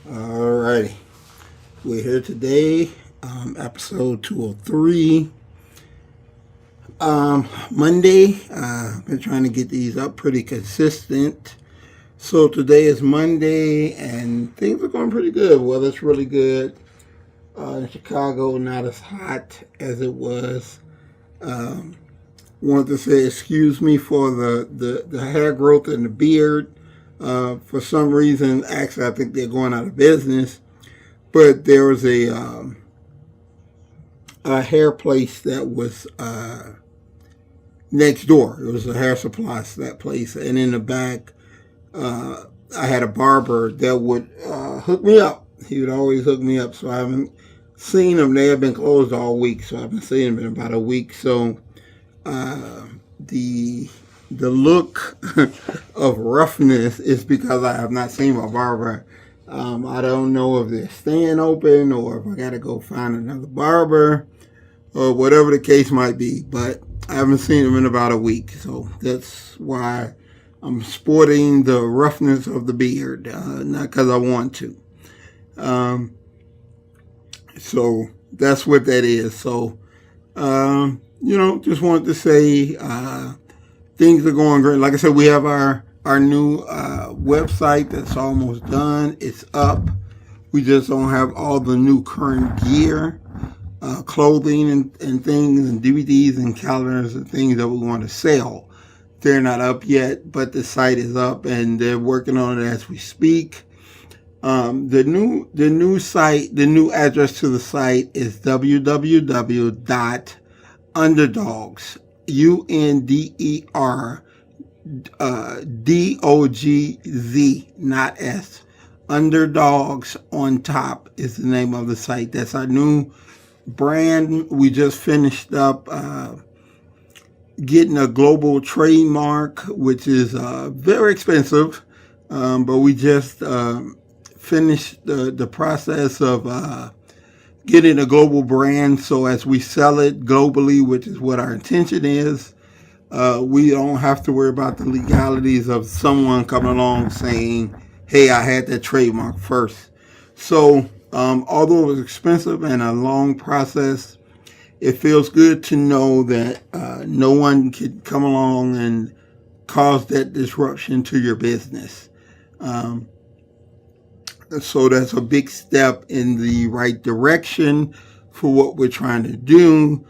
Alrighty, we're here today, episode 203. Monday, I've been trying to get these up pretty consistent. So today is Monday, and things are going pretty good. Weather's really good. In Chicago, not as hot as it was. Wanted to say excuse me for the hair growth and the beard. For some reason, actually, I think they're going out of business. But there was a hair place that was next door. It was a hair supply that place, and in the back, I had a barber that would hook me up. He would always hook me up. So I haven't seen them. They have been closed all week, so I haven't seen them in about a week. So the look of roughness is because I have not seen my barber. I don't know if they're staying open or if I got to go find another barber or whatever the case might be. But I haven't seen him in about a week, so that's why I'm sporting the roughness of the beard, not because I want to. So that's what that is. So, just wanted to say things are going great. Like I said, we have our new website that's almost done. It's up. We just don't have all the new current gear, clothing and things and DVDs and calendars and things that we want to sell. They're not up yet, but the site is up and they're working on it as we speak. The new site, the new address to the site is www.underdogs, UNDER, DOGZ, not S. Underdogs on top is the name of the site. That's our new brand. We just finished up getting a global trademark, which is very expensive, but we just finished the process of getting a global brand. So as we sell it globally, which is what our intention is, we don't have to worry about the legalities of someone coming along saying, hey, I had that trademark first. So although it was expensive and a long process, it feels good to know that no one could come along and cause that disruption to your business. So that's a big step in the right direction for what we're trying to do.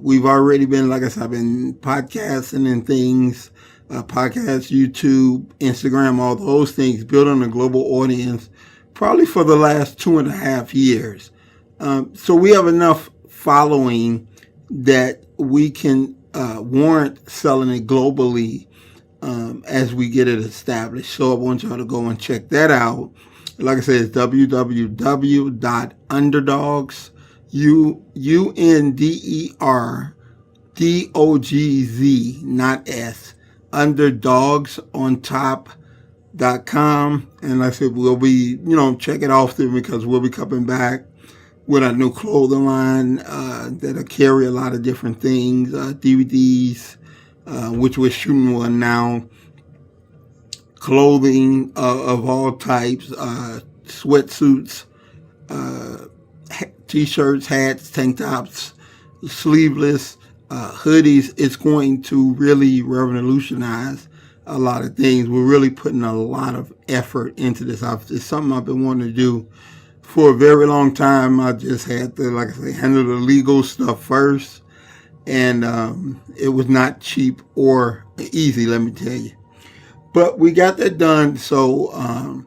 We've already been, like I said, I've been podcasting and things, podcasts, YouTube, Instagram, all those things, building a global audience, probably for the last 2.5 years. So we have enough following that we can warrant selling it globally as we get it established. So I want y'all to go and check that out. Like I said, it's www.underdogs, UNDER, DOGZ, not S, underdogsontop.com. And like I said, we'll be, check it often because we'll be coming back with a new clothing line that'll carry a lot of different things, DVDs, which we're shooting one now, clothing of all types, sweatsuits, t-shirts, hats, tank tops, sleeveless, hoodies. It's going to really revolutionize a lot of things. We're really putting a lot of effort into this. It's something I've been wanting to do for a very long time. I just had to, like I say, handle the legal stuff first. And it was not cheap or easy, let me tell you. But we got that done. So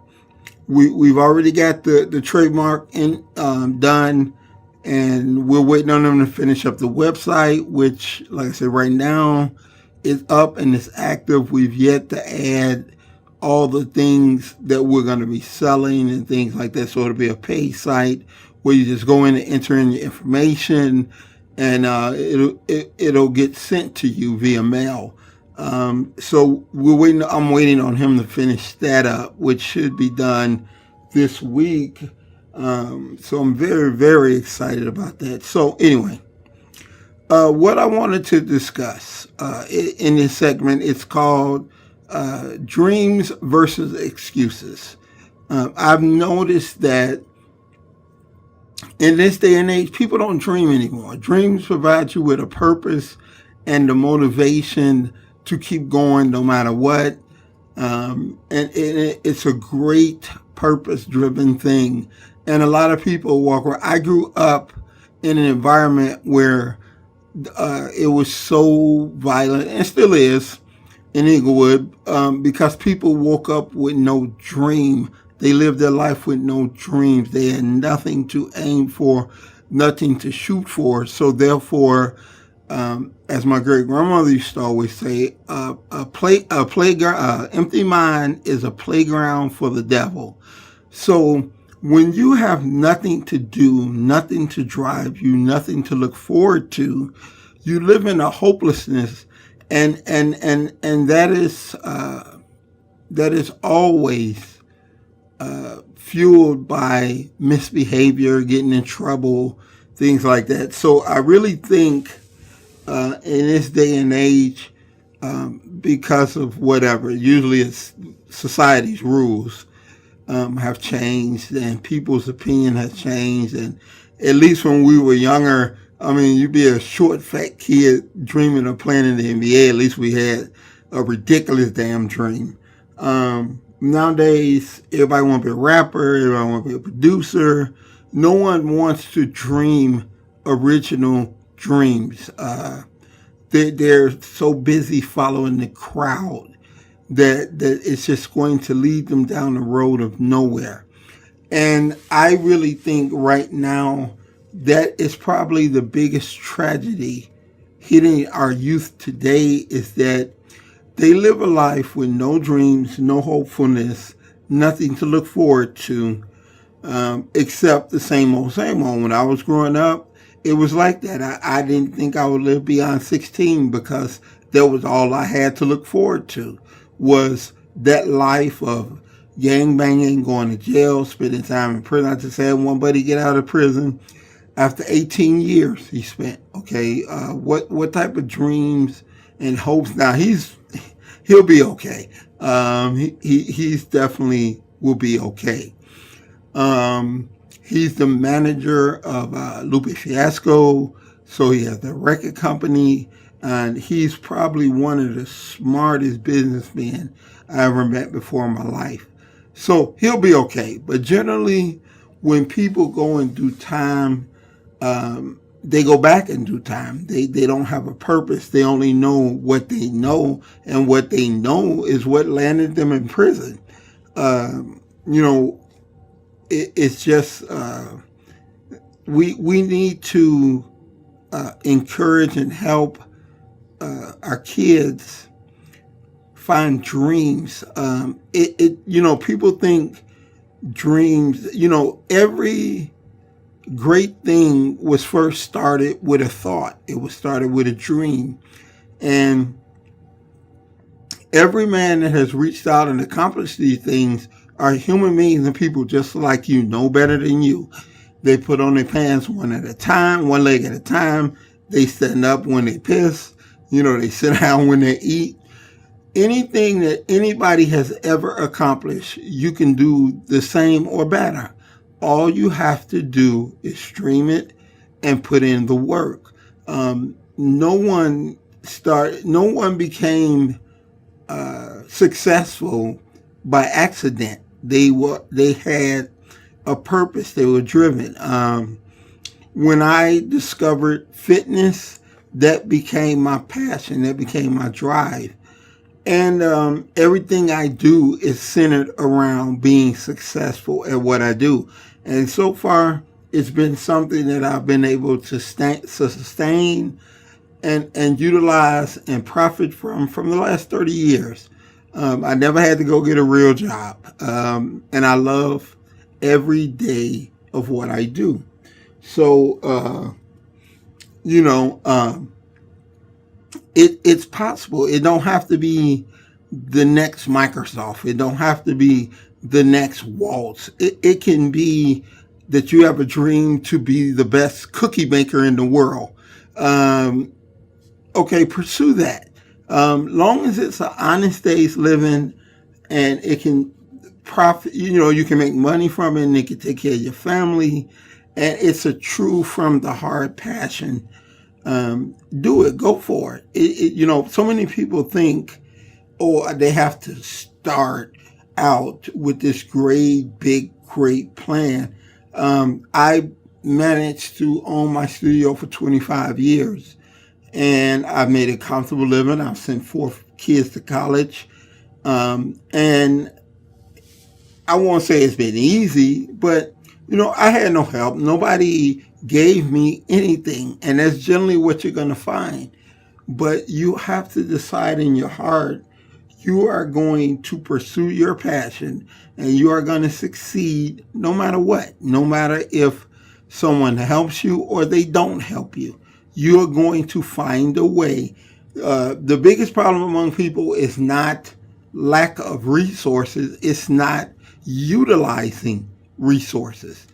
we've already got the trademark done. And we're waiting on them to finish up the website, which, like I said, right now is up and it's active. We've yet to add all the things that we're going to be selling and things like that. So it'll be a paid site where you just go in and enter in your information, and it'll get sent to you via mail. So I'm waiting on him to finish that up, which should be done this week. So I'm very, very excited about that. So anyway, what I wanted to discuss in this segment, it's called Dreams versus Excuses. I've noticed that in this day and age, people don't dream anymore. Dreams provide you with a purpose and the motivation to keep going no matter what. And it's a great purpose-driven thing. And a lot of people walk around. I grew up in an environment where it was so violent, and still is, in Inglewood, because people woke up with no dream. They lived their life with no dreams. They had nothing to aim for, nothing to shoot for. So therefore, as my great grandmother used to always say, empty mind is a playground for the devil. So when you have nothing to do, nothing to drive you, nothing to look forward to, you live in a hopelessness, and that is always fueled by misbehavior, getting in trouble, things like that. So I really think in this day and age, because of whatever, usually it's society's rules have changed, and people's opinion has changed. And at least when we were younger, I mean, you'd be a short, fat kid dreaming of playing in the NBA. At least we had a ridiculous damn dream. Nowadays, everybody wants to be a rapper. Everybody wants to be a producer. No one wants to dream original dreams. They're so busy following the crowd that it's just going to lead them down the road of nowhere. And I really think right now that is probably the biggest tragedy hitting our youth today, is that they live a life with no dreams, no hopefulness, nothing to look forward to, except the same old, same old. When I was growing up, it was like that. I didn't think I would live beyond 16 because that was all I had to look forward to, was that life of gang banging, going to jail, spending time in prison. I just had one buddy get out of prison after 18 years he spent. Okay, what type of dreams and hopes? Now he'll be okay. He's definitely will be okay. He's the manager of Lupe Fiasco, so he has the record company, and he's probably one of the smartest businessmen I ever met before in my life. So he'll be okay. But generally, when people go in due time, they go back in due time. They don't have a purpose. They only know what they know, and what they know is what landed them in prison. It's just we need to encourage and help our kids find dreams. People think dreams. Every great thing was first started with a thought. It was started with a dream, and every man that has reached out and accomplished these things are human beings and people just like you, no better than you. They put on their pants one at a time, one leg at a time. They stand up when they piss. They sit down when they eat. Anything that anybody has ever accomplished, you can do the same or better. All you have to do is stream it and put in the work. No one became successful by accident. They had a purpose. They were driven. When I discovered fitness, that became my passion. That became my drive. And everything I do is centered around being successful at what I do. And so far, it's been something that I've been able to sustain and utilize and profit from the last 30 years. I never had to go get a real job. And I love every day of what I do. So, it's possible. It don't have to be the next Microsoft. It don't have to be the next Waltz. It can be that you have a dream to be the best cookie maker in the world. Okay, pursue that. Long as it's an honest day's living and it can profit, you can make money from it and it can take care of your family. And it's a true from the heart passion. Do it, go for it. So many people think, oh, they have to start out with this great plan. I managed to own my studio for 25 years and I've made a comfortable living. I've sent 4 kids to college. And I won't say it's been easy, but I had no help. Nobody gave me anything. And that's generally what you're going to find. But you have to decide in your heart, you are going to pursue your passion and you are going to succeed no matter what, no matter if someone helps you or they don't help you. You're going to find a way. The biggest problem among people is not lack of resources. It's not utilizing resources.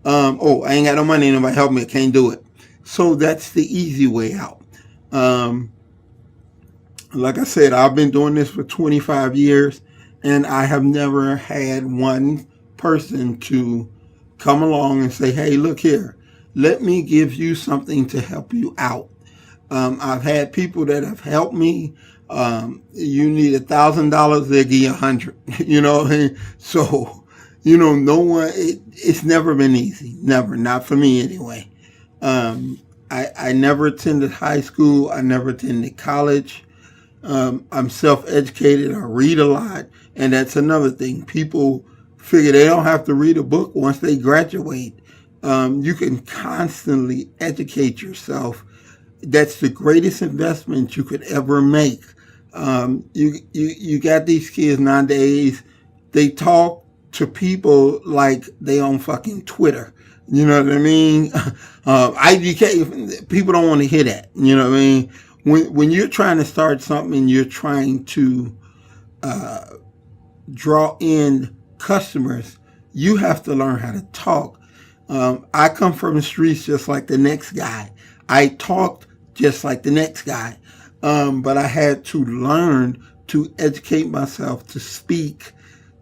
I ain't got no money, nobody help me, I can't do it. So that's the easy way out. Like I said, I've been doing this for 25 years and I have never had one person to come along and say, hey, look here, let me give you something to help you out. I've had people that have helped me. You need $1,000, they'll give you $100. So, no one. It's never been easy. Never, not for me anyway. I never attended high school. I never attended college. I'm self-educated. I read a lot, and that's another thing. People figure they don't have to read a book once they graduate. You can constantly educate yourself. That's the greatest investment you could ever make. You got these kids nowadays, they talk to people like they on fucking Twitter. You know what I mean? People don't want to hear that. You know what I mean? When you're trying to start something and you're trying to draw in customers, you have to learn how to talk. I come from the streets just like the next guy. I talked just like the next guy. But I had to learn to educate myself, to speak,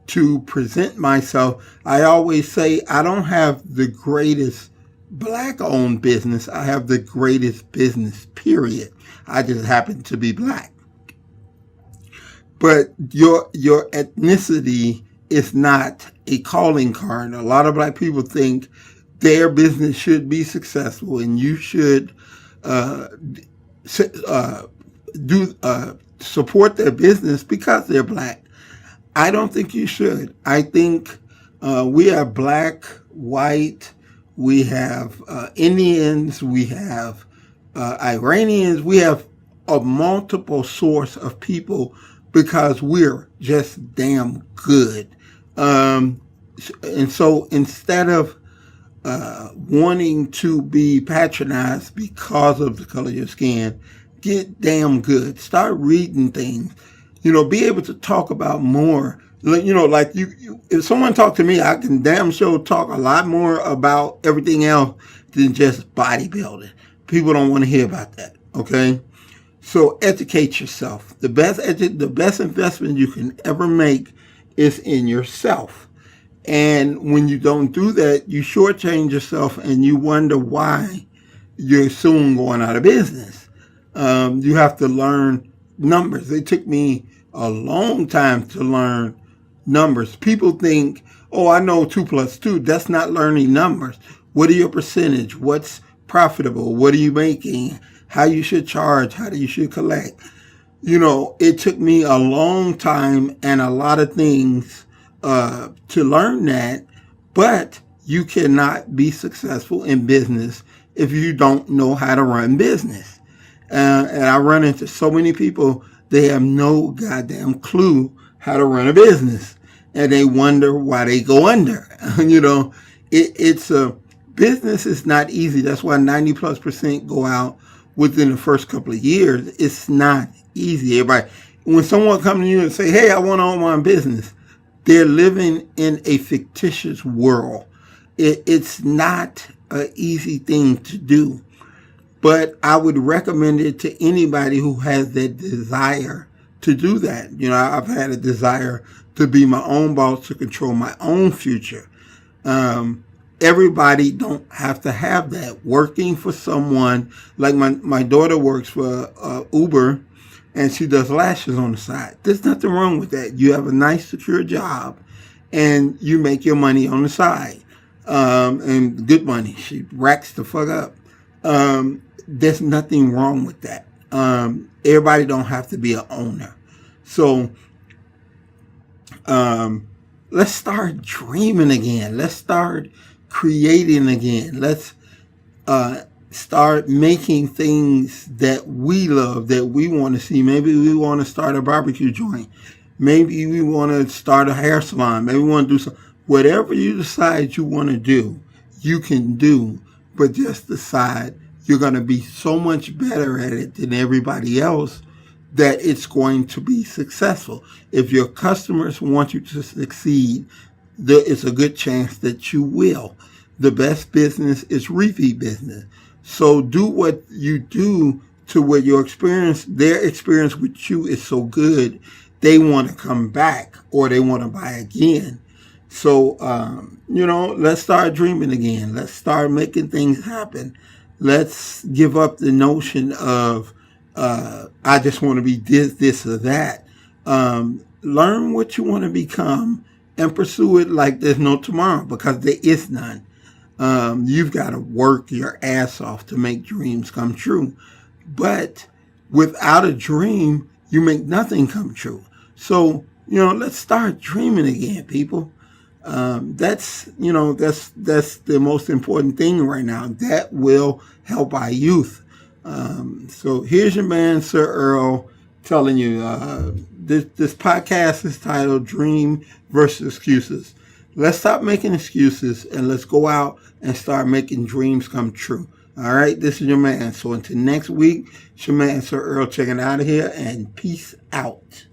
to present myself. I always say I don't have the greatest black-owned business. I have the greatest business, period. I just happen to be black. But your ethnicity is not a calling card. A lot of black people think their business should be successful and you should support their business because they're black. I don't think you should. I think we have black, white, we have Indians, we have Iranians, we have a multiple source of people because we're just damn good. And so instead of wanting to be patronized because of the color of your skin, get damn good. Start reading things. Be able to talk about more. Like you if someone talk to me, I can damn sure talk a lot more about everything else than just bodybuilding. People don't want to hear about that. Okay? So educate yourself. The best investment you can ever make is in yourself. And when you don't do that, you shortchange yourself and you wonder why you're soon going out of business. You have to learn numbers. It took me a long time to learn numbers. People think, oh, I know 2 + 2. That's not learning numbers. What are your percentage? What's profitable? What are you making? How you should charge? How you should collect? It took me a long time and a lot of things to learn that, but you cannot be successful in business if you don't know how to run business. And I run into so many people, they have no goddamn clue how to run a business. And they wonder why they go under. It's a business is not easy. That's why 90+% go out within the first couple of years. It's not easy. When someone comes to you and say, hey, I want to own my business, they're living in a fictitious world. It's not an easy thing to do. But I would recommend it to anybody who has that desire to do that. I've had a desire to be my own boss, to control my own future. Everybody don't have to have that. Working for someone, like my daughter works for Uber, and she does lashes on the side. There's nothing wrong with that. You have a nice, secure job, and you make your money on the side, and good money. She racks the fuck up. There's nothing wrong with that. Everybody don't have to be an owner. So let's start dreaming again. Let's start creating again. Let's start making things that we love, that we want to see. Maybe we want to start a barbecue joint. Maybe we want to start a hair salon. Maybe we want to do something. Whatever you decide you want to do, you can do. But just decide you're going to be so much better at it than everybody else that it's going to be successful. If your customers want you to succeed, there is a good chance that you will. The best business is repeat business. So do what you do to where their experience with you is so good, they want to come back or they want to buy again. So, let's start dreaming again. Let's start making things happen. Let's give up the notion of, I just want to be this or that. Learn what you want to become and pursue it like there's no tomorrow, because there is none. You've got to work your ass off to make dreams come true. But without a dream, you make nothing come true. So, let's start dreaming again, people. That's the most important thing right now. That will help our youth. So here's your man, Sir-Earl, telling you, this podcast is titled Dream versus Excuses. Let's stop making excuses and let's go out and start making dreams come true. All right, this is your man. So until next week, it's your man, Sir-Earl, checking out of here, and peace out.